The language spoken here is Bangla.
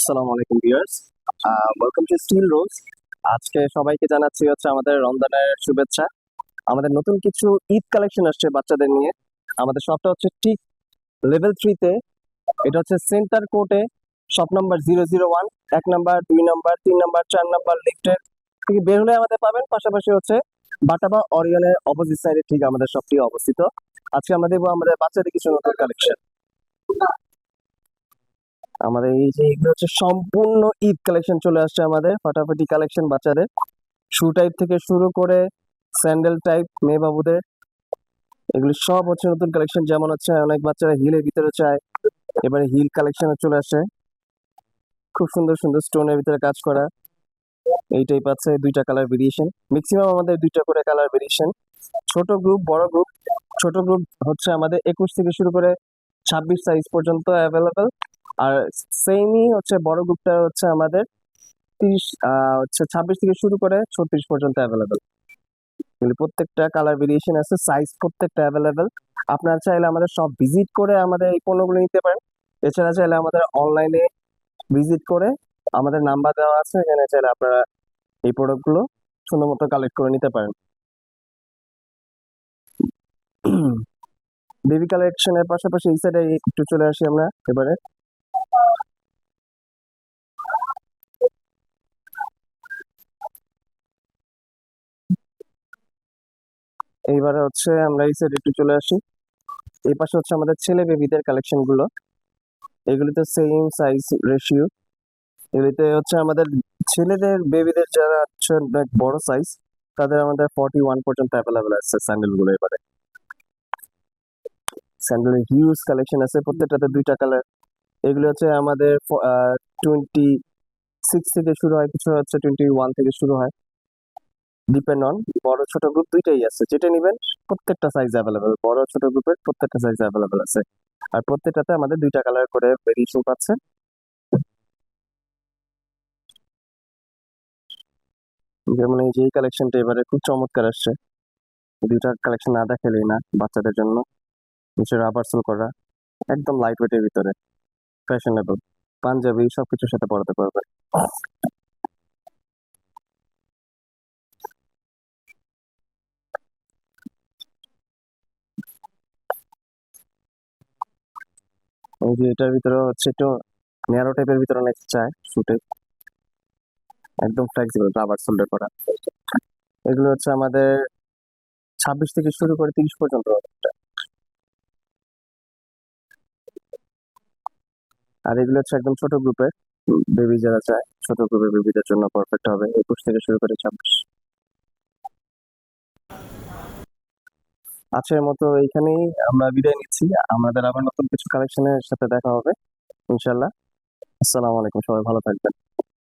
আসসালামু আলাইকুম ভিউয়ার্স, ওয়েলকাম টু স্টিল রোজ। আজকে সবাইকে জানাচ্ছি হচ্ছে আমাদের রমজানের শুভেচ্ছা। আমাদের নতুন কিছু ঈদ কালেকশন আসছে বাচ্চাদের নিয়ে। আমাদের শপটা হচ্ছে ঠিক লেভেল 3-তে। এটা হচ্ছে সেন্টার কোর্টে, shop number 001, 1 number, 2 number, 3 number, 4 number লিফটের থেকে বের হলে আমাদের পাবেন। পাশাপাশি হচ্ছে বাটাবা অরিয়নের অপোজিট সাইডে ঠিক আমাদের শপটি অবস্থিত। আজকে আমরা দেখবো আমাদের বাচ্চাদের কিছু নতুন কালেকশন। আমাদের এই যে এগুলো হচ্ছে সম্পূর্ণ ঈদ কালেকশন চলে আসছে আমাদের, ফাটাফাটি কালেকশন বাচ্চাদের। শু টাইপ থেকে শুরু করে স্যান্ডেল টাইপ মেয়ে বাবুদের, এগুলি সব হচ্ছে নতুন কালেকশন। যেমন হচ্ছে অনেক বাচ্চারা হিলের ভিতরে চায়, এবারে হিল কালেকশনে চলে আসে। খুব সুন্দর সুন্দর স্টোনের ভিতরে কাজ করা এই টাইপ আছে। 2টা কালার ভেরিয়েশন, ম্যাক্সিমাম আমাদের 2টা করে কালার ভেরিয়েশন। ছোট গ্রুপ, বড় গ্রুপ। ছোট গ্রুপ হচ্ছে আমাদের 21 থেকে শুরু করে 26 সাইজ পর্যন্ত অ্যাভেলেবেল। আর সেমই হচ্ছে বড় গ্রুপটা হচ্ছে আমাদের 26 থেকে শুরু করে 36 পর্যন্ত অ্যাভেলেবেল। কিন্তু প্রত্যেকটা কালার ভেরিয়েশন আছে, সাইজ প্রত্যেকটা অ্যাভেলেবেল। আপনারা চাইলে আমাদের সব ভিজিট করে আমাদের এই পণ্যগুলো নিতে পারেন। এছাড়া চাইলে আমাদের অনলাইনে ভিজিট করে, আমাদের নাম্বার দেওয়া আছে, এখানে চাইলে আপনারা এই প্রোডাক্টগুলো সুন্দর মতো কালেক্ট করে নিতে পারেন। বেবি কালেকশনের পাশাপাশি এই সাইডে একটু চলে আসি আমরা এবারে। এইবারে হচ্ছে আমরা এই সাইডে একটু চলে আসি। এই পাশে হচ্ছে আমাদের ছেলে বেবিদের কালেকশন গুলো। এগুলিতে সেম সাইজ রেশিও। এগুলিতে হচ্ছে আমাদের ছেলেদের বেবিদের যারা হচ্ছে অনেক বড় সাইজ, তাদের আমাদের 41 পর্যন্ত অ্যাভেলেবেল আছে স্যান্ডেল গুলো। এবারে স্যান্ডেলের হিউজ কালেকশন আছে, প্রত্যেকটাতে 2টা কালার। এগুলো হচ্ছে আমাদের 26 থেকে শুরু হয়, কিছু হচ্ছে 21 থেকে শুরু হয়, ডিপেন্ড অন। বড় ছোট গ্রুপ দুইটাই আছে, যেটা নিবেন প্রত্যেকটা সাইজ অ্যাভেলেবেল। বড় ছোট গ্রুপের প্রত্যেকটা সাইজ অ্যাভেলেবেল আছে। আর প্রত্যেকটাতে আমাদের 2টা কালার করে ভেরিয়েশন পাচ্ছেন। যেমন এই যে এই কালেকশনটা এবারে খুব চমৎকার আসছে। 2টা কালেকশন না দেখালেই না বাচ্চাদের জন্য। নিচে রাবার সোল করা, একদম লাইট ওয়েটের ভিতরে, ফ্যাশনেবল, পাঞ্জাবি সবকিছুর সাথে পরাতে পারবে। এই যে এটার ভিতরে হচ্ছে একটু ন্যারো টাইপের ভিতরে অনেক চায় শুটে, একদম ফ্লেক্সিবল, রাবার সোল্ডার করা। এগুলো হচ্ছে আমাদের 26 থেকে শুরু করে 30 পর্যন্ত। আর এগুলো হচ্ছে একদম ছোট গ্রুপের বেবি, যারা চায় ছোট গ্রুপের বেবিদের জন্য পারফেক্ট হবে। 21 থেকে শুরু করে 26। আজকের মতো এইখানেই আমরা বিদায় নিচ্ছি। আমাদের আবার নতুন কিছু কালেকশনের সাথে দেখা হবে ইনশাল্লাহ। আসসালামু আলাইকুম, সবাই ভালো থাকবেন।